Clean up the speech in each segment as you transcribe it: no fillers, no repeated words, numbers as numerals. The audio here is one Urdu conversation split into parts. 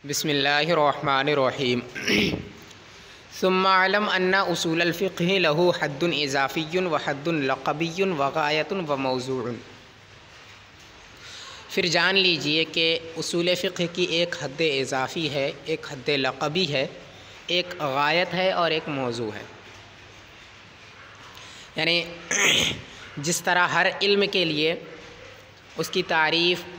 بسم اللہ الرحمن الرحیم ثم اعلم ان اصول الفقہ له حد اضافی و حد لقبی و غایۃ و موضوع۔ پھر جان لیجئے کہ اصول فقہ کی ایک حد اضافی ہے، ایک حد لقبی ہے، ایک غایت ہے اور ایک موضوع ہے۔ یعنی جس طرح ہر علم کے لیے اس کی تعریف،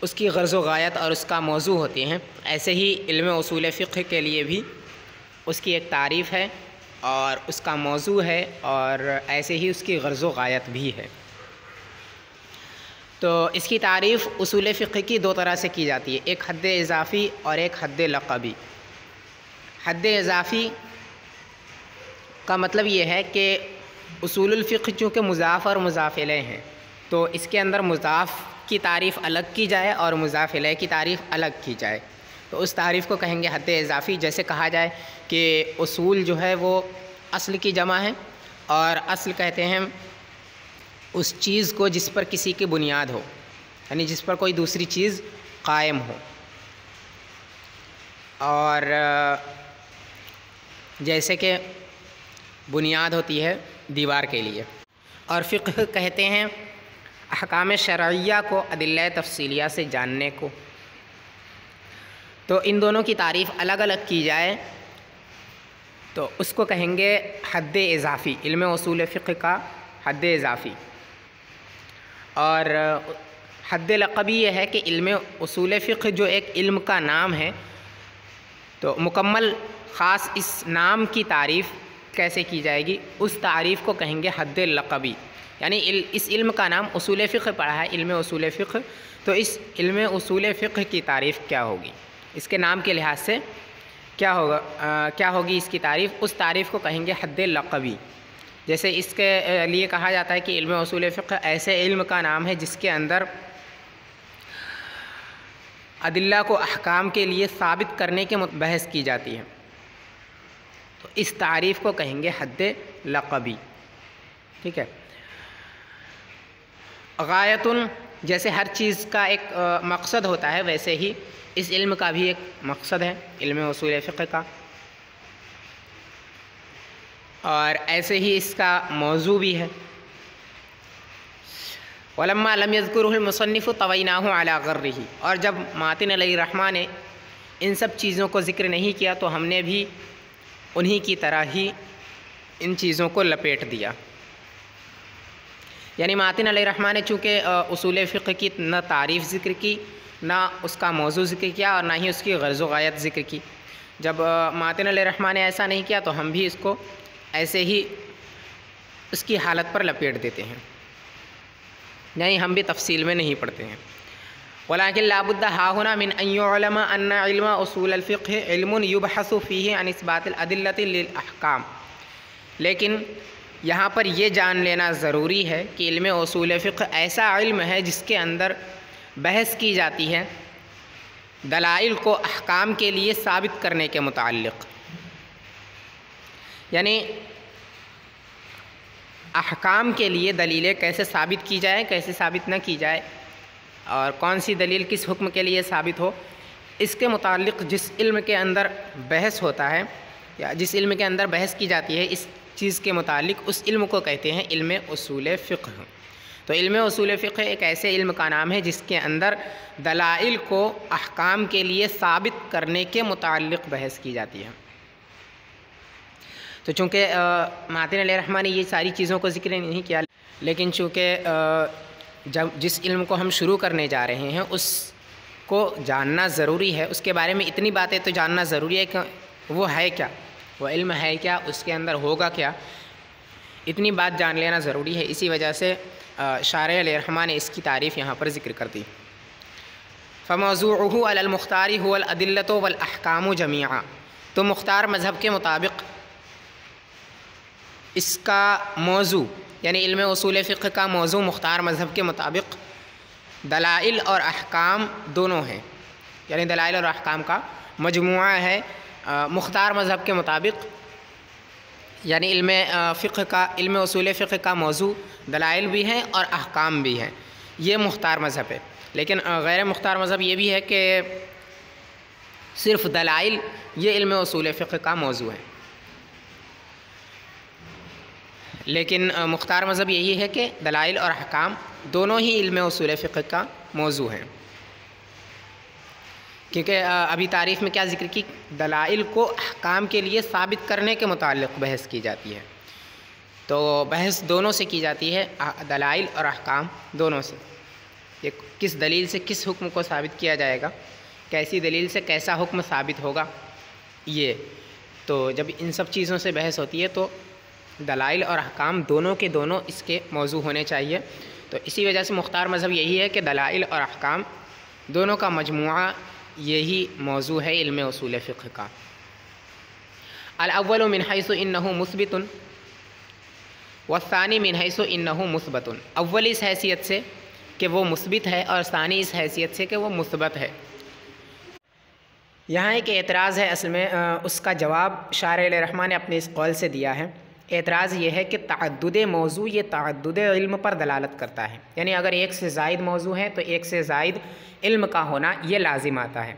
اس کی غرض و غایت اور اس کا موضوع ہوتے ہیں، ایسے ہی علم اصول فقہ کے لیے بھی اس کی ایک تعریف ہے اور اس کا موضوع ہے اور ایسے ہی اس کی غرض و غایت بھی ہے۔ تو اس کی تعریف اصول فقہ کی دو طرح سے کی جاتی ہے، ایک حد اضافی اور ایک حد لقبی۔ حد اضافی کا مطلب یہ ہے کہ اصول الفقہ چونکہ مضاف اور مضاف الیہ ہیں، تو اس کے اندر مضاف کی تعریف الگ کی جائے اور مضاف الیہ کی تعریف الگ کی جائے، تو اس تعریف کو کہیں گے حد اضافی۔ جیسے کہا جائے کہ اصول جو ہے وہ اصل کی جمع ہے، اور اصل کہتے ہیں اس چیز کو جس پر کسی کی بنیاد ہو، یعنی جس پر کوئی دوسری چیز قائم ہو۔ اور جیسے کہ بنیاد ہوتی ہے دیوار کے لیے، اور فقہ کہتے ہیں احکام شرعیہ کو ادلہ تفصیلیہ سے جاننے کو۔ تو ان دونوں کی تعریف الگ الگ کی جائے تو اس کو کہیں گے حد اضافی، علم اصول فقہ کا حد اضافی۔ اور حد لقبی یہ ہے کہ علم اصول فقہ جو ایک علم کا نام ہے، تو مکمل خاص اس نام کی تعریف کیسے کی جائے گی، اس تعریف کو کہیں گے حد لقبی۔ یعنی اس علم کا نام اصول فقہ پڑھا ہے، علم اصول فقہ، تو اس علم اصول فقہ کی تعریف کیا ہوگی، اس کے نام کے لحاظ سے کیا ہوگی اس کی تعریف، اس تعریف کو کہیں گے حد لقبی۔ جیسے اس کے لیے کہا جاتا ہے کہ علم اصول فقہ ایسے علم کا نام ہے جس کے اندر ادلہ کو احکام کے لیے ثابت کرنے کے بحث کی جاتی ہے، تو اس تعریف کو کہیں گے حد لقبی۔ ٹھیک ہے۔ غایت، جیسے ہر چیز کا ایک مقصد ہوتا ہے، ویسے ہی اس علم کا بھی ایک مقصد ہے، علم اصول فقہ کا، اور ایسے ہی اس کا موضوع بھی ہے۔ وَلَمَّا لَمْ يَذْكُرْهُ الْمُصَنِّفُ طَوَيْنَاهُ عَلَى غَرِّهِ، اور جب ماتن علیہ الرحمہ نے ان سب چیزوں کو ذکر نہیں کیا تو ہم نے بھی انہی کی طرح ہی ان چیزوں کو لپیٹ دیا۔ یعنی ماتن علیہ الرحمہ نے چونکہ اصول فقہ کی نہ تعریف ذکر کی، نہ اس کا موضوع ذکر کیا، اور نہ ہی اس کی غرض و غایت ذکر کی۔ جب ماتن علیہ الرحمہ نے ایسا نہیں کیا تو ہم بھی اس کو ایسے ہی اس کی حالت پر لپیٹ دیتے ہیں، یعنی ہم بھی تفصیل میں نہیں پڑھتے ہیں۔ وَلَكِنْ لَا بُدَّ هَاهُنَا مِنْ أَنْ يُعْلَمَ أَنَّ عِلْمَ أُصُولِ الْفِقْهِ عِلْمٌ يُبْحَثُ فِيهِ عَنْ إِثْبَاتِ الْأَدِلَّةِ لِلْأَحْكَامِ۔ لیکن یہاں پر یہ جان لینا ضروری ہے کہ علم اصول فقہ ایسا علم ہے جس کے اندر بحث کی جاتی ہے دلائل کو احکام کے لیے ثابت کرنے کے متعلق۔ یعنی احکام کے لیے دلیلیں کیسے ثابت کی جائے، کیسے ثابت نہ کی جائے، اور کون سی دلیل کس حکم کے لیے ثابت ہو، اس کے متعلق جس علم کے اندر بحث ہوتا ہے یا جس علم کے اندر بحث کی جاتی ہے اس چیز کے متعلق، اس علم کو کہتے ہیں علم اصول فقہ۔ تو علم اصول فقہ ایک ایسے علم کا نام ہے جس کے اندر دلائل کو احکام کے لیے ثابت کرنے کے متعلق بحث کی جاتی ہے۔ تو چونکہ ماتن علیہ الرحمہ نے یہ ساری چیزوں کو ذکر نہیں کیا، لیکن چونکہ جس علم کو ہم شروع کرنے جا رہے ہیں اس کو جاننا ضروری ہے، اس کے بارے میں اتنی باتیں تو جاننا ضروری ہے کہ وہ ہے کیا، وہ علم ہے کیا، اس کے اندر ہوگا کیا، اتنی بات جان لینا ضروری ہے۔ اسی وجہ سے شارح علیہ الرحمہ نے اس کی تعریف یہاں پر ذکر کر دی۔ فَمَوْضُوعُهُ عَلَى الْمُخْتَارِ هُوَ الْأَدِلَّةُ وَالْأَحْكَامُ جَمِيعًا۔ تو مختار مذہب کے مطابق اس کا موضوع، یعنی علم اصول فقہ کا موضوع مختار مذہب کے مطابق دلائل اور احکام دونوں ہیں، یعنی دلائل اور احکام کا مجموعہ ہے۔ مختار مذہب کے مطابق یعنی علم اصول فقہ کا موضوع دلائل بھی ہیں اور احکام بھی ہیں، یہ مختار مذہب ہے۔ لیکن غیر مختار مذہب یہ بھی ہے کہ صرف دلائل یہ علم اصول فقہ کا موضوع ہے، لیکن مختار مذہب یہی ہے کہ دلائل اور احکام دونوں ہی علم اصول فقہ کا موضوع ہیں، کیونکہ ابھی تعریف میں کیا ذکر کی، دلائل کو احکام کے لیے ثابت کرنے کے متعلق بحث کی جاتی ہے، تو بحث دونوں سے کی جاتی ہے، دلائل اور احکام دونوں سے، یہ کس دلیل سے کس حکم کو ثابت کیا جائے گا، کیسی دلیل سے کیسا حکم ثابت ہوگا، یہ تو جب ان سب چیزوں سے بحث ہوتی ہے تو دلائل اور احکام دونوں کے دونوں اس کے موضوع ہونے چاہیے، تو اسی وجہ سے مختار مذہب یہی ہے کہ دلائل اور احکام دونوں کا مجموعہ یہی موضوع ہے علم اصول فقہ کا۔ الاول من حیث انہ مثبت والثانی من حیث انہ مثبت، اول اس حیثیت سے کہ وہ مثبت ہے اور ثانی اس حیثیت سے کہ وہ مثبت ہے۔ یہاں ایک اعتراض ہے، اصل میں اس کا جواب شارح علیہ الرحمٰن نے اپنے اس قول سے دیا ہے۔ اعتراض یہ ہے کہ تعدد موضوع یہ تعدد علم پر دلالت کرتا ہے، یعنی اگر ایک سے زائد موضوع ہے تو ایک سے زائد علم کا ہونا یہ لازم آتا ہے،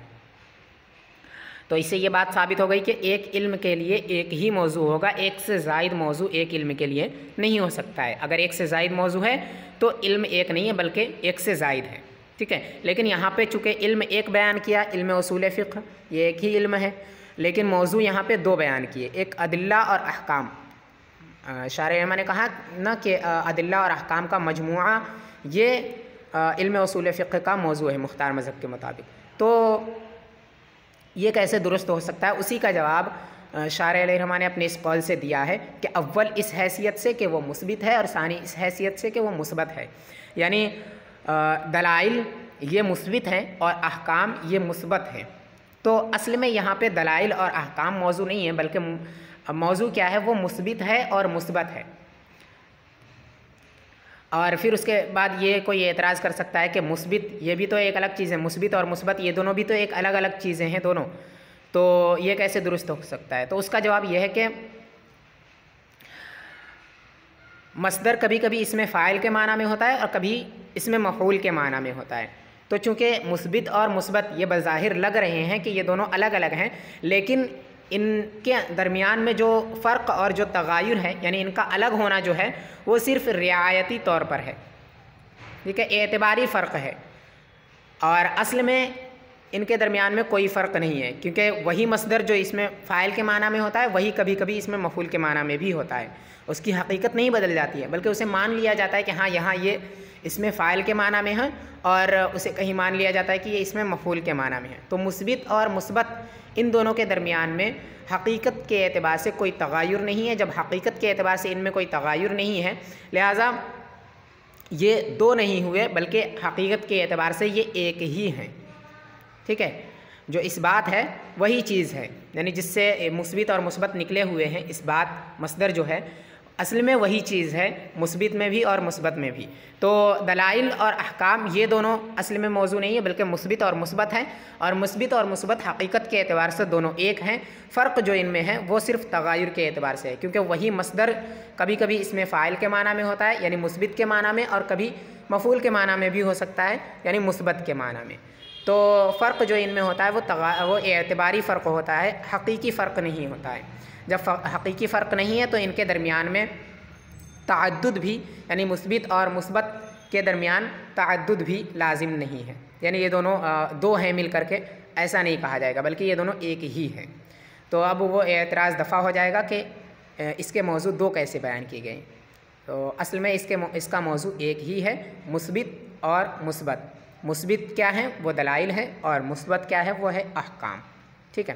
تو اس سے یہ بات ثابت ہو گئی کہ ایک علم کے لیے ایک ہی موضوع ہوگا، ایک سے زائد موضوع ایک علم کے لیے نہیں ہو سکتا ہے، اگر ایک سے زائد موضوع ہے تو علم ایک نہیں ہے بلکہ ایک سے زائد ہے، ٹھیک ہے، لیکن یہاں پہ چونکہ علم ایک بیان کیا، علم اصول فقہ یہ ایک ہی علم ہے، لیکن موضوع یہاں پہ دو بیان کیے، ایک ادلہ اور احکام۔ شارح رحمٰن نے کہا نا کہ ادلہ اور احکام کا مجموعہ یہ علم اصول فقہ کا موضوع ہے مختار مذہب کے مطابق، تو یہ کیسے درست ہو سکتا ہے؟ اسی کا جواب شارح علیہ الرحمٰن نے اپنے اس قول سے دیا ہے کہ اول اس حیثیت سے کہ وہ مثبت ہے اور ثانی اس حیثیت سے کہ وہ مثبت ہے، یعنی دلائل یہ مثبت ہیں اور احکام یہ مثبت ہیں، تو اصل میں یہاں پہ دلائل اور احکام موضوع نہیں ہے بلکہ موضوع کیا ہے، وہ مثبت ہے اور مثبت ہے۔ اور پھر اس کے بعد یہ کوئی اعتراض کر سکتا ہے کہ مثبت یہ بھی تو ایک الگ چیز ہے، مثبت اور مثبت یہ دونوں بھی تو ایک الگ الگ چیزیں ہیں دونوں، تو یہ کیسے درست ہو سکتا ہے؟ تو اس کا جواب یہ ہے کہ مصدر کبھی کبھی اس میں فاعل کے معنی میں ہوتا ہے اور کبھی اس میں مفعول کے معنی میں ہوتا ہے، تو چونکہ مثبت اور مثبت یہ بظاہر لگ رہے ہیں کہ یہ دونوں الگ الگ ہیں، لیکن ان کے درمیان میں جو فرق اور جو تغایر ہے، یعنی ان کا الگ ہونا جو ہے وہ صرف رعایتی طور پر ہے، ٹھیک ہے، اعتباری فرق ہے، اور اصل میں ان کے درمیان میں کوئی فرق نہیں ہے، کیونکہ وہی مصدر جو اس میں فاعل کے معنی میں ہوتا ہے وہی کبھی کبھی اس میں مفعول کے معنی میں بھی ہوتا ہے، اس کی حقیقت نہیں بدل جاتی ہے بلکہ اسے مان لیا جاتا ہے کہ ہاں یہاں یہ اس میں فاعل کے معنی میں ہے اور اسے کہیں مان لیا جاتا ہے کہ یہ اس میں مفعول کے معنی میں ہے، تو مثبت اور مثبت ان دونوں کے درمیان میں حقیقت کے اعتبار سے کوئی تغایر نہیں ہے، جب حقیقت کے اعتبار سے ان میں کوئی تغایر نہیں ہے لہٰذا یہ دو نہیں ہوئے بلکہ حقیقت کے اعتبار سے یہ ایک ہی ہیں، ٹھیک ہے، جو اس بات ہے وہی چیز ہے، یعنی جس سے مثبت اور مثبت نکلے ہوئے ہیں، اس بات مصدر جو ہے اصل میں وہی چیز ہے، مثبت میں بھی اور مثبت میں بھی، تو دلائل اور احکام یہ دونوں اصل میں موضوع نہیں ہے بلکہ مثبت اور مثبت ہیں، اور مثبت اور مثبت حقیقت کے اعتبار سے دونوں ایک ہیں، فرق جو ان میں ہے وہ صرف تغایر کے اعتبار سے ہے، کیونکہ وہی مصدر کبھی کبھی اس میں فاعل کے معنی میں ہوتا ہے یعنی مثبت کے معنی میں، اور کبھی مفعول کے معنی میں بھی ہو سکتا ہے یعنی مثبت کے معنی میں، تو فرق جو ان میں ہوتا ہے وہ اعتباری فرق ہوتا ہے، حقیقی فرق نہیں ہوتا ہے، جب حقیقی فرق نہیں ہے تو ان کے درمیان میں تعدد بھی یعنی مثبت اور مثبت کے درمیان تعدد بھی لازم نہیں ہے، یعنی یہ دونوں دو ہیں مل کر کے ایسا نہیں کہا جائے گا بلکہ یہ دونوں ایک ہی ہیں، تو اب وہ اعتراض دفع ہو جائے گا کہ اس کے موضوع دو کیسے بیان کیے گئے، تو اصل میں اس کا موضوع ایک ہی ہے، مثبت اور مثبت، مثبت کیا ہے وہ دلائل ہے اور مثبت کیا ہے وہ ہے احکام، ٹھیک ہے،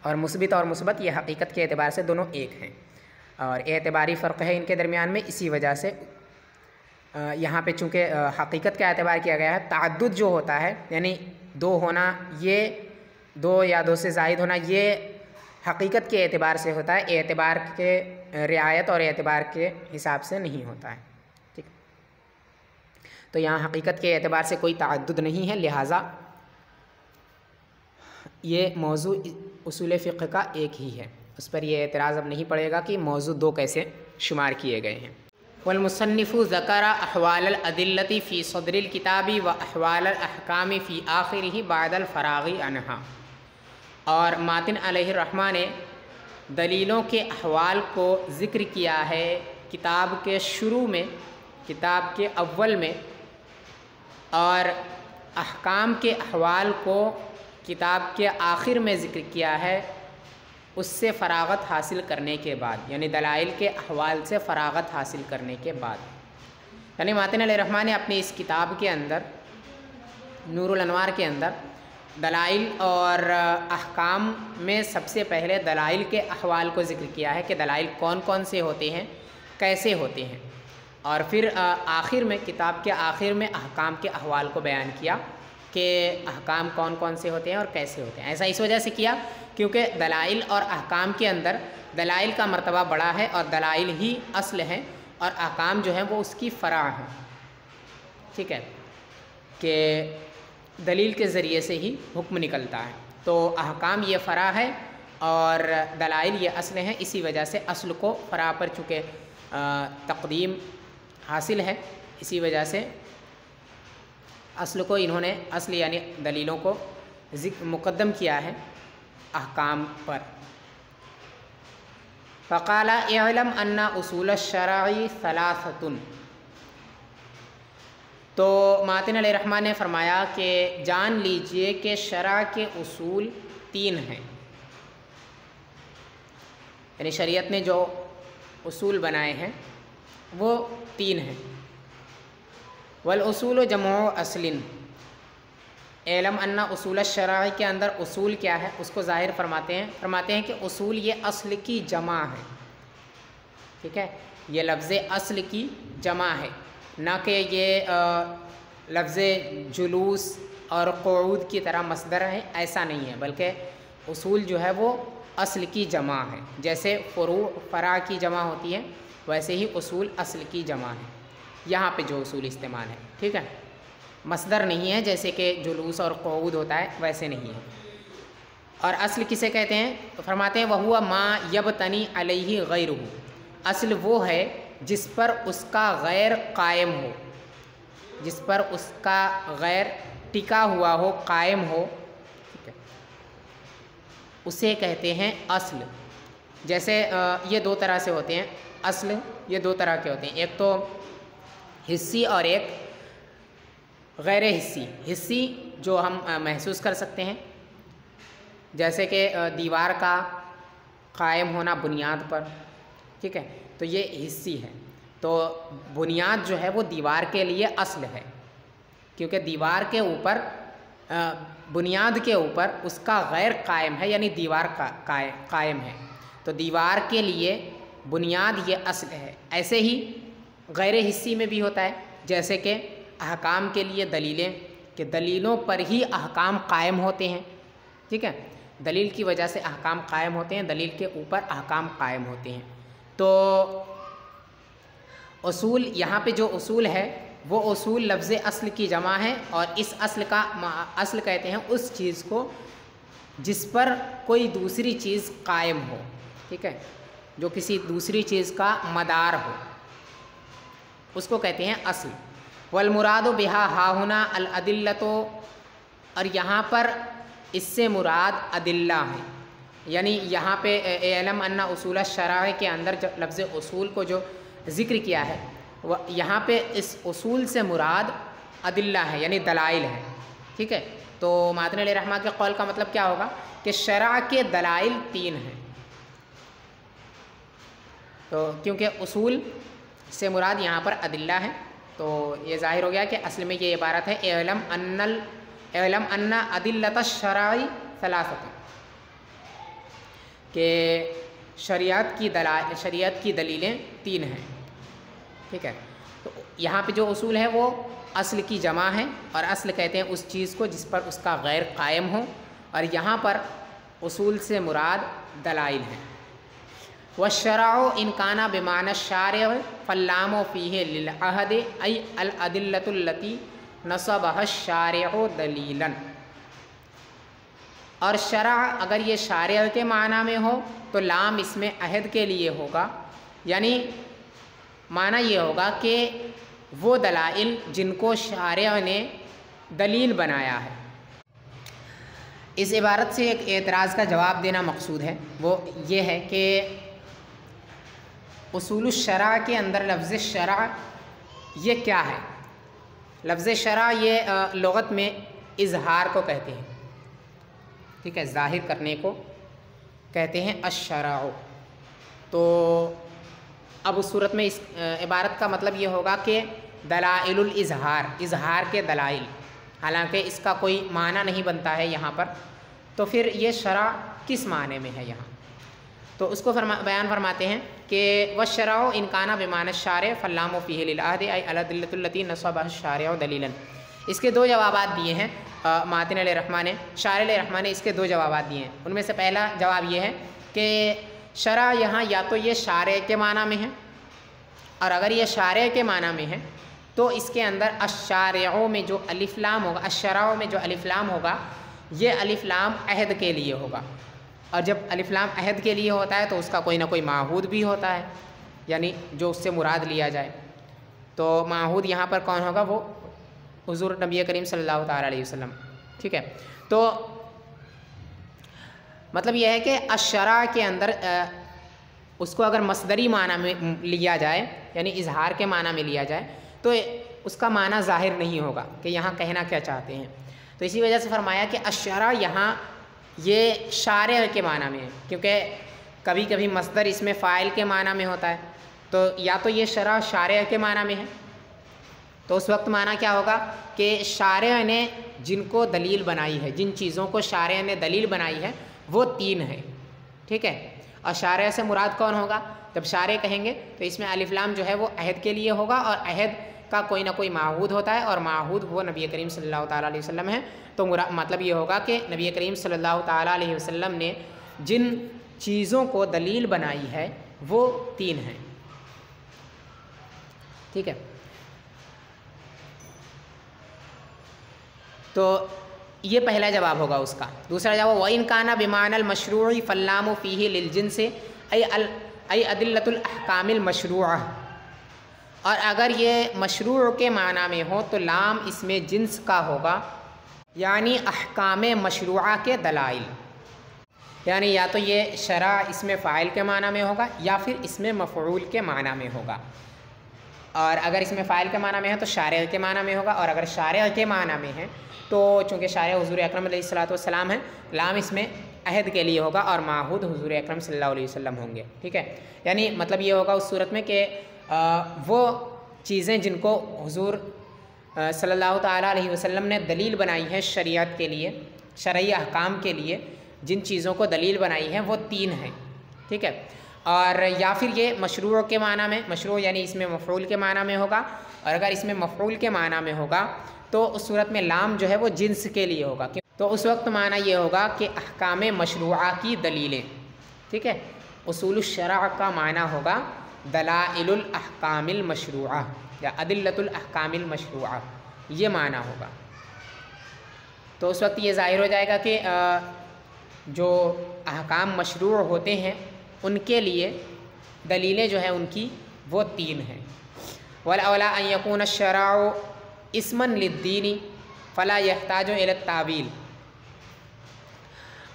اور مثبت اور مثبت یہ حقیقت کے اعتبار سے دونوں ایک ہیں، اور اعتباری فرق ہے ان کے درمیان میں، اسی وجہ سے یہاں پہ چونکہ حقیقت کا اعتبار کیا گیا ہے، تعدد جو ہوتا ہے یعنی دو ہونا، یہ دو یا دو سے زائد ہونا یہ حقیقت کے اعتبار سے ہوتا ہے، اعتبار کے رعایت اور اعتبار کے حساب سے نہیں ہوتا ہے، ٹھیک، تو یہاں حقیقت کے اعتبار سے کوئی تعدد نہیں ہے، لہٰذا یہ موضوع اصول فقہ کا ایک ہی ہے، اس پر یہ اعتراض اب نہیں پڑے گا کہ موضوع دو کیسے شمار کیے گئے ہیں۔ والمصنف ذکر احوال الادلۃ فی صدر الکتاب و احوال الاحکام فی آخرہ بعد الفراغ عنہا، اور ماتن علیہ الرحمہ نے دلیلوں کے احوال کو ذکر کیا ہے کتاب کے شروع میں، کتاب کے اول میں، اور احکام کے احوال کو کتاب کے آخر میں ذکر کیا ہے اس سے فراغت حاصل کرنے کے بعد، یعنی دلائل کے احوال سے فراغت حاصل کرنے کے بعد۔ یعنی ماتن علیہ الرحمہ نے اپنی اس کتاب کے اندر، نور الانوار کے اندر، دلائل اور احکام میں سب سے پہلے دلائل کے احوال کو ذکر کیا ہے کہ دلائل کون کون سے ہوتے ہیں، کیسے ہوتے ہیں، اور پھر آخر میں، کتاب کے آخر میں احکام کے احوال کو بیان کیا کہ احکام کون کون سے ہوتے ہیں اور کیسے ہوتے ہیں۔ ایسا اس وجہ سے کیا کیونکہ دلائل اور احکام کے اندر دلائل کا مرتبہ بڑا ہے اور دلائل ہی اصل ہیں، اور احکام جو ہیں وہ اس کی فرع ہیں، ٹھیک ہے، کہ دلیل کے ذریعے سے ہی حکم نکلتا ہے۔ تو احکام یہ فرع ہے اور دلائل یہ اصل ہیں، اسی وجہ سے اصل کو فرع پر چونکہ تقدیم حاصل ہے، اسی وجہ سے اصل کو انہوں نے، اصل یعنی دلیلوں کو مقدم کیا ہے احکام پر۔ فقال اعلم ان اصول الشرع ثلاثۃ، تو ماتن علیہ الرحمہ نے فرمایا کہ جان لیجئے کہ شرع کے اصول 3 ہیں، یعنی شریعت نے جو اصول بنائے ہیں وہ 3 ہیں۔ والاصول جمع اصل، علم ان اصول الشرع کے اندر اصول کیا ہے اس کو ظاہر فرماتے ہیں کہ اصول یہ اصل کی جمع ہے، ٹھیک ہے، یہ لفظ اصل کی جمع ہے، نہ کہ یہ لفظ جلوس اور قعود کی طرح مصدر ہے، ایسا نہیں ہے، بلکہ اصول جو ہے وہ اصل کی جمع ہے، جیسے فروع فرع کی جمع ہوتی ہے ویسے ہی اصول اصل کی جمع ہے۔ یہاں پہ جو اصول استعمال ہے، ٹھیک ہے، مصدر نہیں ہے جیسے کہ جلوس اور قعود ہوتا ہے ویسے نہیں ہے۔ اور اصل کسے کہتے ہیں تو فرماتے ہیں وَهُوَ مَا يَبْتَنِي عَلَيْهِ غَيْرُهُ، اصل وہ ہے جس پر اس کا غیر قائم ہو، جس پر اس کا غیر ٹکا ہوا ہو، قائم ہو، ٹھیک ہے، اسے کہتے ہیں اصل۔ جیسے یہ 2 طرح سے ہوتے ہیں اصل، یہ 2 طرح کے ہوتے ہیں، ایک تو حصی اور ایک غیر حصی۔ حصی جو ہم محسوس کر سکتے ہیں، جیسے کہ دیوار کا قائم ہونا بنیاد پر، ٹھیک ہے، تو یہ حصی ہے۔ تو بنیاد جو ہے وہ دیوار کے لیے اصل ہے، کیونکہ دیوار کے اوپر، بنیاد کے اوپر اس کا غیر قائم ہے، یعنی دیوار کا قائم ہے، تو دیوار کے لیے بنیاد یہ اصل ہے۔ ایسے ہی غیر حصی میں بھی ہوتا ہے، جیسے کہ احکام کے لیے دلیلیں، کہ دلیلوں پر ہی احکام قائم ہوتے ہیں، ٹھیک ہے، دلیل کی وجہ سے احکام قائم ہوتے ہیں، دلیل کے اوپر احکام قائم ہوتے ہیں۔ تو اصول، یہاں پہ جو اصول ہے وہ اصول لفظ اصل کی جمع ہے، اور اس اصل کا اصل کہتے ہیں اس چیز کو جس پر کوئی دوسری چیز قائم ہو، ٹھیک ہے، جو کسی دوسری چیز کا مدار ہو، اس کو کہتے ہیں اصل۔ والمراد بہا ہاہنا الادلۃ، اور یہاں پر اس سے مراد ادلہ ہیں، یعنی یہاں پہ علم ان اصول الشرع کے اندر جو لفظ اصول کو جو ذکر کیا ہے، وہ یہاں پہ اس اصول سے مراد ادلہ ہے، یعنی دلائل ہے، ٹھیک ہے۔ تو ماتن علیہ الرحمہ کے قول کا مطلب کیا ہوگا کہ شرع کے دلائل 3 ہیں، تو کیونکہ اصول سے مراد یہاں پر ادلہ ہے، تو یہ ظاہر ہو گیا کہ اصل میں یہ عبارت ہے اعلم ان ادلۃ الشرع ثلاثۃ، کہ شریعت کی دلیلیں 3 ہیں، ٹھیک ہے۔ تو یہاں پہ جو اصول ہے وہ اصل کی جمع ہے، اور اصل کہتے ہیں اس چیز کو جس پر اس کا غیر قائم ہو، اور یہاں پر اصول سے مراد دلائل ہیں۔ والشرع ان کان بمعنی الشارع فاللام فیہ للعہد ای الادلۃ التی نصبها الشارع دلیلا، اور شرع اگر یہ شارع کے معنی میں ہو تو لام اس میں عہد کے لیے ہوگا، یعنی معنی یہ ہوگا کہ وہ دلائل جن کو شارع نے دلیل بنایا ہے۔ اس عبارت سے ایک اعتراض کا جواب دینا مقصود ہے، وہ یہ ہے کہ اصول الشرع کے اندر لفظ شرع یہ کیا ہے؟ لفظ شرع یہ لغت میں اظہار کو کہتے ہیں، ٹھیک ہے، ظاہر کرنے کو کہتے ہیں الشرع۔ تو اب اس صورت میں اس عبارت کا مطلب یہ ہوگا کہ دلائل الاظہار، اظہار کے دلائل، حالانکہ اس کا کوئی معنی نہیں بنتا ہے یہاں پر، تو پھر یہ شرع کس معنی میں ہے یہاں؟ تو اس کو بیان فرماتے ہیں کہ والشرع ان کان بمعنی الشارع فاللام فیہ للعہد ای الادلۃ التی نصبها الشارع دلیلا۔ اس کے دو جوابات دیے ہیں ماتن علیہ الرحمٰن نے، شارع علیہ الرحمٰن نے اس کے دو جوابات دیے ہیں۔ ان میں سے پہلا جواب یہ ہے کہ شرع یہاں یا تو یہ شارع کے معنی میں ہے، اور اگر یہ شارع کے معنی میں ہے تو اس کے اندر الشارع میں جو الف لام ہوگا، الشرع میں جو الف لام ہوگا، یہ الف لام عہد کے لیے ہوگا، اور جب الف لام عہد کے لیے ہوتا ہے تو اس کا کوئی نہ کوئی معہود بھی ہوتا ہے، یعنی جو اس سے مراد لیا جائے۔ تو معہود یہاں پر کون ہوگا؟ وہ حضور نبی کریم صلی اللہ تعالیٰ علیہ وسلم، ٹھیک ہے۔ تو مطلب یہ ہے کہ الشرع کے اندر اس کو اگر مصدری معنی میں لیا جائے، یعنی اظہار کے معنی میں لیا جائے، تو اس کا معنی ظاہر نہیں ہوگا کہ یہاں کہنا کیا چاہتے ہیں۔ تو اسی وجہ سے فرمایا کہ الشرع یہاں یہ شارع کے معنی میں ہے، کیونکہ کبھی کبھی مصدر اس میں فاعل کے معنی میں ہوتا ہے، تو یا تو یہ شرع شارع کے معنی میں ہے، تو اس وقت معنی کیا ہوگا کہ شارع نے جن کو دلیل بنائی ہے، جن چیزوں کو شارع نے دلیل بنائی ہے وہ تین ہیں، ٹھیک ہے۔ اور شارع سے مراد کون ہوگا؟ جب شارع کہیں گے تو اس میں الف لام جو ہے وہ عہد کے لیے ہوگا، اور عہد کا کوئی نہ کوئی معہود ہوتا ہے، اور معہود وہ نبی کریم صلی اللہ تعالیٰ علیہ وسلم ہے۔ تو مطلب یہ ہوگا کہ نبی کریم صلی اللہ تعالیٰ علیہ وسلم نے جن چیزوں کو دلیل بنائی ہے وہ تین ہیں، ٹھیک ہے۔ تو یہ پہلا جواب ہوگا اس کا۔ دوسرا جواب وَإِنْ كَانَ بِمَعْنَى الْمَشْرُوعِ فَاللَّامُ فِيهِ لِلْجِنْسِ أي أدلة الأحكام المشروعة، اور اگر یہ مشروع کے معنی میں ہو تو لام اس میں جنس کا ہوگا، یعنی احکام مشروعہ کے دلائل، یعنی یا تو یہ شرع اس میں فاعل کے معنی میں ہوگا یا پھر اس میں مفعول کے معنی میں ہوگا، اور اگر اس میں فاعل کے معنی میں ہے تو شارع کے معنی میں ہوگا، اور اگر شارع کے معنی میں ہے تو چونکہ شارع حضور اکرم علیہ الصلوۃ والسلام ہے، لام اس میں عہد کے لیے ہوگا اور معہود حضور اکرم صلی اللہ علیہ وسلم ہوں گے، ٹھیک ہے۔ یعنی مطلب یہ ہوگا اس صورت میں کہ وہ چیزیں جن کو حضور صلی اللہ تعالیٰ علیہ وسلم نے دلیل بنائی ہے شریعت کے لیے، شرعی احکام کے لیے جن چیزوں کو دلیل بنائی ہے وہ تین ہیں، ٹھیک ہے۔ اور یا پھر یہ مشروع کے معنی میں، مشروع یعنی اس میں مفعول کے معنی میں ہوگا، اور اگر اس میں مفعول کے معنی میں ہوگا تو اس صورت میں لام جو ہے وہ جنس کے لیے ہوگا، تو اس وقت معنی یہ ہوگا کہ احکام مشروعہ کی دلیلیں، ٹھیک ہے۔ اصول الشرع کا معنی ہوگا دلائل الاحکام المشروعہ یا ادلۃ الاحکام المشروعہ، یہ معنی ہوگا۔ تو اس وقت یہ ظاہر ہو جائے گا کہ جو احکام مشروع ہوتے ہیں ان کے لیے دلیلیں جو ہیں ان کی وہ تین ہیں۔ وَالْأَوْلَىٰ أَن يَكُونَ الشَّرْعُ اسمًا لِلدِّينِ فَلَا يَحْتَاجُ إِلَى التَّعْوِيلِ،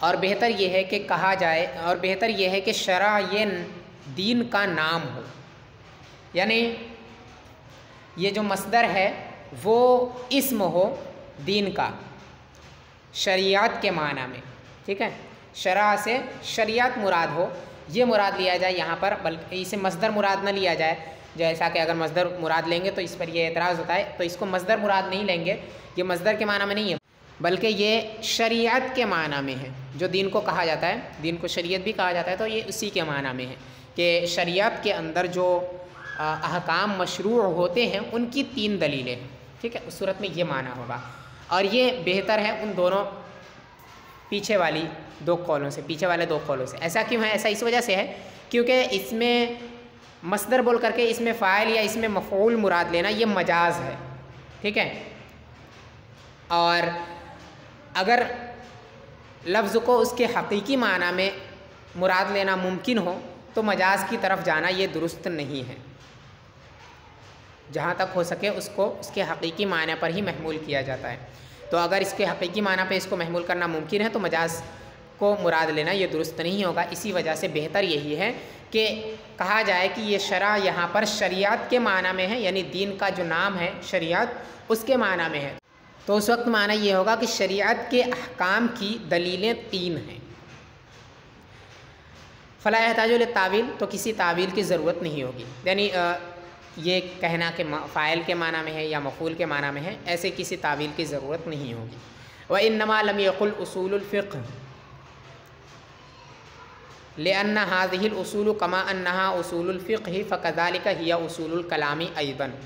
اور بہتر یہ ہے کہ کہا جائے، اور بہتر یہ ہے کہ شرع یہ دین کا نام ہو، یعنی یہ جو مصدر ہے وہ اسم ہو دین کا شریعت کے معنی میں، ٹھیک ہے۔ شرع سے شریعت مراد ہو، یہ مراد لیا جائے یہاں پر، بلکہ اسے مصدر مراد نہ لیا جائے، جیسا کہ اگر مصدر مراد لیں گے تو اس پر یہ اعتراض ہوتا ہے، تو اس کو مصدر مراد نہیں لیں گے، یہ مصدر کے معنی میں نہیں ہے بلکہ یہ شریعت کے معنی میں ہے۔ جو دین کو کہا جاتا ہے، دین کو شریعت بھی کہا جاتا ہے، تو یہ اسی کے معنی میں ہے کہ شریعت کے اندر جو احکام مشروع ہوتے ہیں ان کی تین دلیلیں، ٹھیک ہے۔ اس صورت میں یہ معنی ہوگا، اور یہ بہتر ہے ان دونوں پیچھے والے دو قولوں سے۔ ایسا کیوں ہے؟ ایسا اس وجہ سے ہے کیونکہ اس میں مصدر بول کر کے اس میں فاعل یا اس میں مفعول مراد لینا یہ مجاز ہے، ٹھیک ہے۔ اور اگر لفظ کو اس کے حقیقی معنی میں مراد لینا ممکن ہو تو مجاز کی طرف جانا یہ درست نہیں ہے، جہاں تک ہو سکے اس کو اس کے حقیقی معنی پر ہی محمول کیا جاتا ہے۔ تو اگر اس کے حقیقی معنی پہ اس کو محمول کرنا ممکن ہے تو مجاز کو مراد لینا یہ درست نہیں ہوگا۔ اسی وجہ سے بہتر یہی ہے کہ کہا جائے کہ یہ شرع یہاں پر شریعت کے معنی میں ہے، یعنی دین کا جو نام ہے شریعت اس کے معنی میں ہے۔ تو اس وقت معنی یہ ہوگا کہ شریعت کے احکام کی دلیلیں 3 ہیں۔ فلا یحتاج للتاویل، تو کسی تعویل کی ضرورت نہیں ہوگی، یعنی یہ کہنا کہ فاعل کے معنی میں ہے یا مفعول کے معنی میں ہے، ایسے کسی تعویل کی ضرورت نہیں ہوگی۔ وَإِنَّمَا لَمْ يَقُلْ أُصُولُ الْفِقْهِ لِأَنَّ هَذِهِ الْأُصُولُ كَمَا أَنَّهَا أُصُولُ الْفِقْهِ فَكَذَلِكَ هِيَ أُصُولُ الْكَلَامِ أَيْضًا۔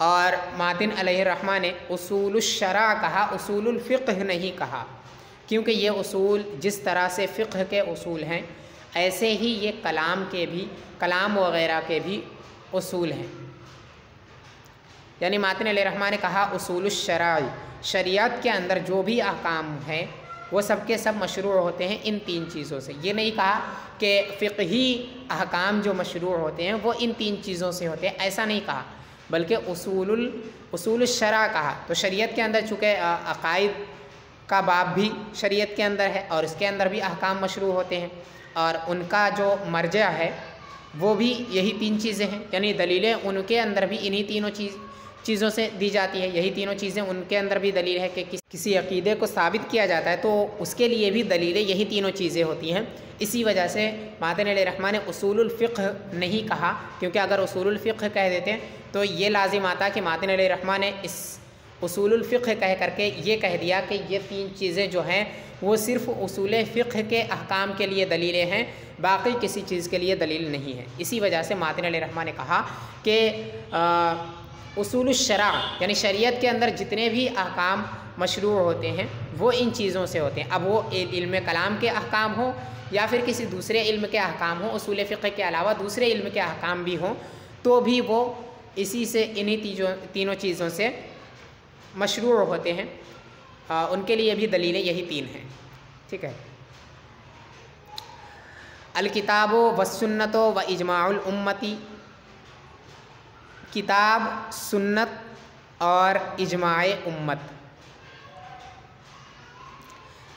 اور ماتن علیہ الرحمہ نے اصول الشرع کہا، اصول الفقہ نہیں کہا، کیونکہ یہ اصول جس طرح سے فقہ کے اصول ہیں ایسے ہی یہ کلام کے بھی، کلام وغیرہ کے بھی اصول ہیں۔ یعنی ماتن علیہ الرحمہ نے کہا اصول الشرع، شریعت کے اندر جو بھی احکام ہیں وہ سب کے سب مشروع ہوتے ہیں ان 3 چیزوں سے۔ یہ نہیں کہا کہ فقہی احکام جو مشروع ہوتے ہیں وہ ان 3 چیزوں سے ہوتے ہیں، ایسا نہیں کہا، بلکہ اصول الشرع کہا۔ تو شریعت کے اندر چونکہ عقائد کا باب بھی شریعت کے اندر ہے اور اس کے اندر بھی احکام مشروع ہوتے ہیں، اور ان کا جو مرجع ہے وہ بھی یہی 3 چیزیں ہیں، یعنی دلیلیں ان کے اندر بھی انہی تینوں چیزوں سے دی جاتی ہے، یہی تینوں چیزیں ان کے اندر بھی دلیل ہے کہ کسی عقیدے کو ثابت کیا جاتا ہے تو اس کے لیے بھی دلیلیں یہی تینوں چیزیں ہوتی ہیں۔ اسی وجہ سے ماتن علیہ الرحمہ نے اصول الفقہ نہیں کہا، کیونکہ اگر اصول الفقہ کہہ دیتے تو یہ لازم آتا کہ ماتن علیہ الرحمہ نے اس اصول الفقہ کہہ کر کے یہ کہہ دیا کہ یہ 3 چیزیں جو ہیں وہ صرف اصول فقہ کے احکام کے لیے دلیلیں ہیں، باقی کسی چیز کے لیے دلیل نہیں ہے۔ اسی وجہ سے ماتن علیہ الرحمہ نے کہا کہ اصول الشرع یعنی شریعت کے اندر جتنے بھی احکام مشروع ہوتے ہیں وہ ان چیزوں سے ہوتے ہیں، اب وہ علم کلام کے احکام ہوں یا پھر کسی دوسرے علم کے احکام ہوں، اصول فقہ کے علاوہ دوسرے علم کے احکام بھی ہوں تو بھی وہ اسی سے انہی تینوں چیزوں سے مشروع ہوتے ہیں، ان کے لیے بھی دلیلیں یہی 3 ہیں۔ ٹھیک ہے۔ الکتاب والسنت و اجماع الامتی، کتاب، سنت اور اجماع امت،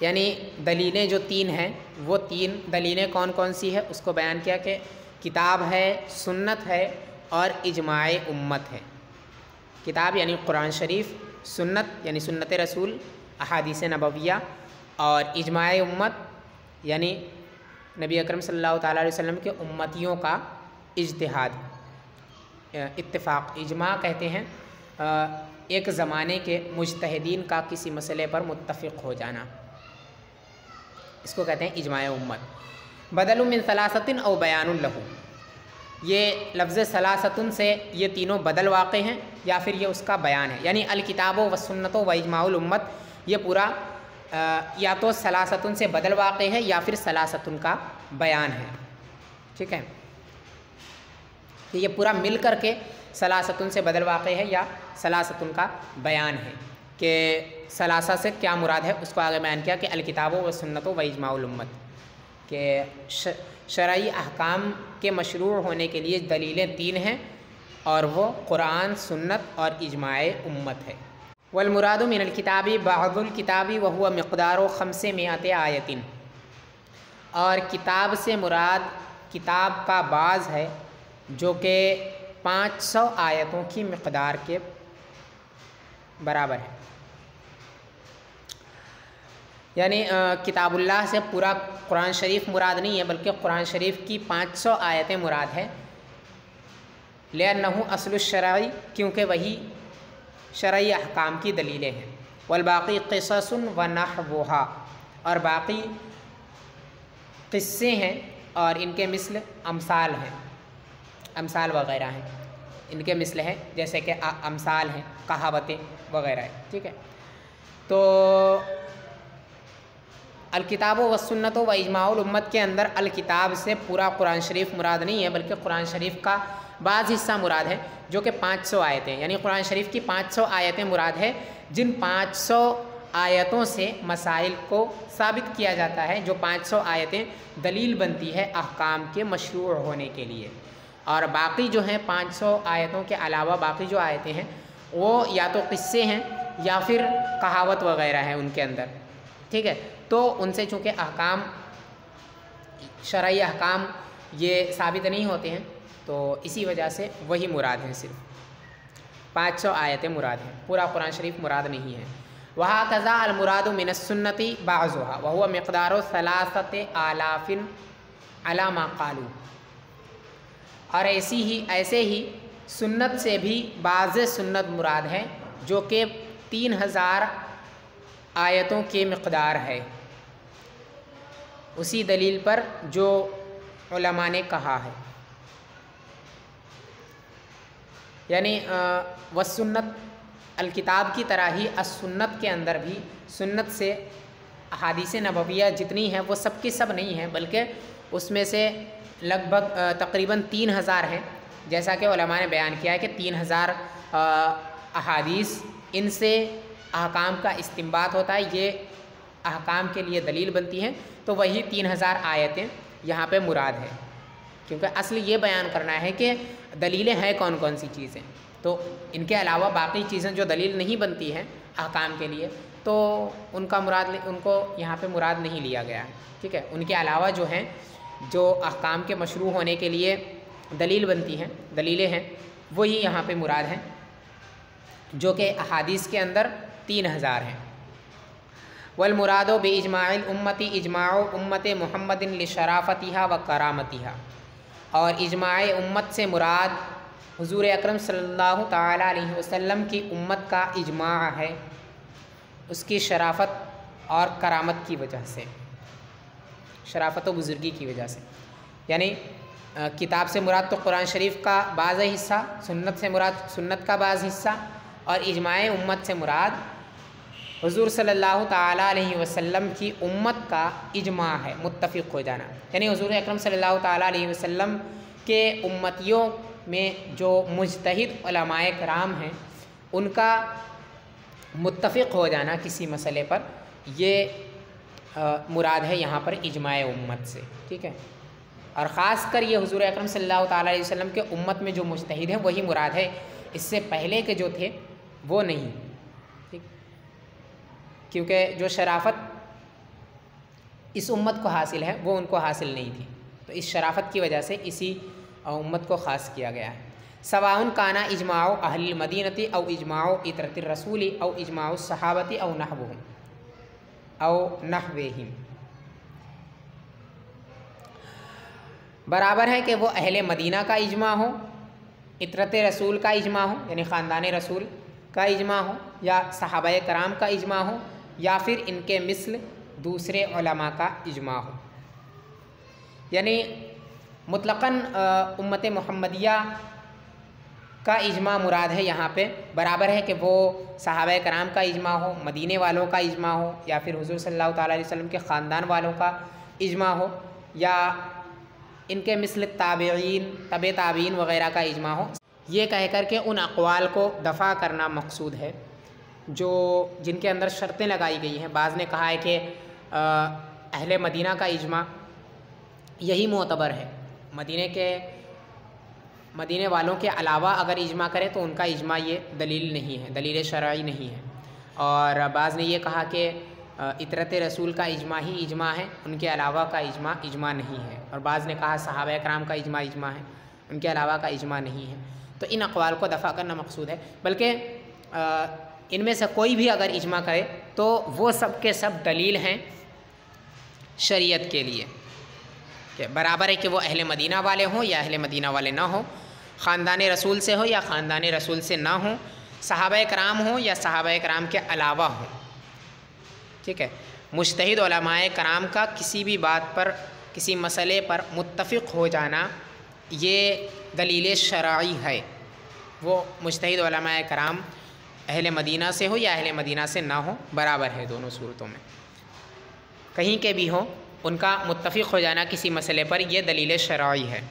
یعنی دلیلیں جو 3 ہیں وہ 3 دلیلیں کون کون سی ہے اس کو بیان کیا کہ کتاب ہے، سنت ہے اور اجماع امت ہے۔ کتاب یعنی قرآن شریف، سنت یعنی سنت رسول، احادیث نبویہ، اور اجماع امت یعنی نبی اکرم صلی اللہ تعالیٰ علیہ وسلم کے امتیوں کا اجتہاد، اتفاق۔ اجماع کہتے ہیں ایک زمانے کے مجتہدین کا کسی مسئلے پر متفق ہو جانا، اس کو کہتے ہیں اجماع امت۔ بدل من ثلاثۃ او بیان لہ، یہ لفظ ثلاثۃ سے یہ تینوں بدل واقع ہیں یا پھر یہ اس کا بیان ہے، یعنی الکتاب و سنت و اجماع الامت یہ پورا یا تو ثلاثۃ سے بدل واقع ہے یا پھر ثلاثۃ کا بیان ہے۔ ٹھیک ہے، کہ یہ پورا مل کر کے ثلاثۃ سے بدل واقع ہے یا ثلاثۃ کا بیان ہے، کہ ثلاثہ سے کیا مراد ہے اس کو آگے بیان کیا کہ الکتاب و سنت و اجماع الامت، کہ شرعی احکام کے مشروع ہونے کے لیے دلیلیں 3 ہیں اور وہ قرآن، سنت اور اجماع امت ہے۔ والمراد من الکتاب بعض الکتاب وهو مقدار 500 آیت، اور کتاب سے مراد کتاب کا بعض ہے جو کہ 500 آیتوں کی مقدار کے برابر ہے، یعنی کتاب اللہ سے پورا قرآن شریف مراد نہیں ہے بلکہ قرآن شریف کی 500 آیتیں مراد ہے۔ لأنہ اصل الشرعی، کیونکہ وہی شرعی احکام کی دلیلیں ہیں۔ والباقی قصص ونحوها، اور باقی قصے ہیں اور ان کے مثل امثال ہیں، امثال وغیرہ ہیں، ان کے مثل ہیں جیسے کہ امثال ہیں، کہاوتیں وغیرہ ہیں۔ ٹھیک ہے، تو الکتاب و سنت و اجماع الامت کے اندر الکتاب سے پورا قرآن شریف مراد نہیں ہے بلکہ قرآن شریف کا بعض حصہ مراد ہے جو کہ 500 آیتیں، یعنی قرآن شریف کی 500 آیتیں مراد ہے، جن 500 آیتوں سے مسائل کو ثابت کیا جاتا ہے، جو 500 آیتیں دلیل بنتی ہے احکام کے مشروع ہونے کے لیے۔ اور باقی جو ہیں 500 آیتوں کے علاوہ باقی جو آیتیں ہیں وہ یا تو قصے ہیں یا پھر کہاوت وغیرہ ہیں ان کے اندر، ٹھیک ہے. تو ان سے چونکہ احکام، شرعی احکام یہ ثابت نہیں ہوتے ہیں، تو اسی وجہ سے وہی مراد ہیں، صرف 500 آیتیں مراد ہیں، پورا قرآن شریف مراد نہیں ہے. وہکذا المراد من السنت بعضها وهو مقدار 3,000 علی ما قالوا. اور ایسے ہی سنت سے بھی بعض سنت مراد ہے جو کہ 3,000 آیتوں کے مقدار ہے، اسی دلیل پر جو علماء نے کہا ہے. یعنی والسنت الکتاب کی طرح ہی السنت کے اندر بھی سنت سے احادیث نبویہ جتنی ہیں وہ سب کی سب نہیں ہیں، بلکہ اس میں سے لگ بھگ تقریباً 3,000 ہیں، جیسا کہ علماء نے بیان کیا ہے کہ 3,000 احادیث، ان سے احکام کا استنباط ہوتا ہے، یہ احکام کے لیے دلیل بنتی ہیں. تو وہی 3,000 آیتیں یہاں پہ مراد ہے، کیونکہ اصل یہ بیان کرنا ہے کہ دلیلیں ہیں کون کون سی چیزیں. تو ان کے علاوہ باقی چیزیں جو دلیل نہیں بنتی ہیں احکام کے لیے، تو ان کو یہاں پہ مراد نہیں لیا گیا ہے، ٹھیک ہے. ان کے علاوہ جو ہیں، جو احکام کے مشروع ہونے کے لیے دلیل بنتی ہیں، دلیلیں ہیں، وہی یہاں پہ مراد ہیں، جو کہ احادیث کے اندر 3,000 ہیں. والمراد باجماع الامت اجماع امت محمد لشرافتها وکرامتها. اور اجماع امت سے مراد حضور اکرم صلی اللہ تعالیٰ علیہ وسلم کی امت کا اجماع ہے، اس کی شرافت اور کرامت کی وجہ سے، شرافت و بزرگی کی وجہ سے. یعنی کتاب سے مراد تو قرآن شریف کا بعض حصہ، سنت سے مراد سنت کا بعض حصہ، اور اجماع امت سے مراد حضور صلی اللہ تعالیٰ علیہ وسلم کی امت کا اجماع ہے، متفق ہو جانا. یعنی حضور اکرم صلی اللہ تعالیٰ علیہ وسلم کے امتیوں میں جو مجتہد علماء کرام ہیں، ان کا متفق ہو جانا کسی مسئلے پر، یہ مراد ہے یہاں پر اجماع امت سے، ٹھیک ہے. اور خاص کر یہ حضور اکرم صلی اللہ تعالیٰ علیہ وسلم کے امت میں جو مجتہد ہیں وہی مراد ہے، اس سے پہلے کے جو تھے وہ نہیں، ٹھیک. کیونکہ جو شرافت اس امت کو حاصل ہے وہ ان کو حاصل نہیں تھی، تو اس شرافت کی وجہ سے اسی امت کو خاص کیا گیا ہے. سواء کان اجماع اہل المدینۃ او اجماع اطرۃ الرسول او اجماع الصحابۃ او نحوہم او نحوہم. برابر ہے کہ وہ اہل مدینہ کا اجماع ہو، اطرۃ رسول کا اجماع ہو یعنی خاندان رسول کا اجماع ہو، یا صحابہ کرام کا اجماع ہو، یا پھر ان کے مثل دوسرے علماء کا اجماع ہو. یعنی مطلقاً امت محمدیہ کا اجماع مراد ہے یہاں پہ. برابر ہے کہ وہ صحابہ کرام کا اجماع ہو، مدینے والوں کا اجماع ہو، یا پھر حضور صلی اللہ تعالیٰ علیہ وسلم کے خاندان والوں کا اجماع ہو، یا ان کے مثل تابعین، تبع تابعین وغیرہ کا اجماع ہو. یہ کہہ کر کے ان اقوال کو دفع کرنا مقصود ہے جن کے اندر شرطیں لگائی گئی ہیں. بعض نے کہا ہے کہ اہل مدینہ کا اجماع یہی معتبر ہے، مدینے والوں کے علاوہ اگر اجماع کرے تو ان کا اجماع یہ دلیل نہیں ہے، دلیل شرعی نہیں ہے. اور بعض نے یہ کہا کہ اطرت رسول کا اجماع ہی اجماع ہے، ان کے علاوہ کا اجماع نہیں ہے. اور بعض نے کہا صحابہ کرام کا اجماع ہے، ان کے علاوہ کا اجماع نہیں ہے. تو ان اقوال کو دفع کرنا مقصود ہے. بلکہ ان میں سے کوئی بھی اگر اجماع کرے تو وہ سب کے سب دلیل ہیں شریعت کے لیے، کہ برابر ہے کہ وہ اہل مدینہ والے ہوں یا اہل مدینہ والے نہ ہوں، خاندان رسول سے ہو یا خاندان رسول سے نہ ہوں، صحابہ کرام ہوں یا صحابہ کرام کے علاوہ ہوں، ٹھیک ہے. مجتہد علماء کرام کا کسی بھی بات پر، کسی مسئلے پر متفق ہو جانا یہ دلیل شرعی ہے. وہ مجتہد علماء کرام اہل مدینہ سے ہو یا اہل مدینہ سے نہ ہو، برابر ہے دونوں صورتوں میں، کہیں کے بھی ہوں، ان کا متفق ہو جانا کسی مسئلے پر یہ دلیل شرعی ہے.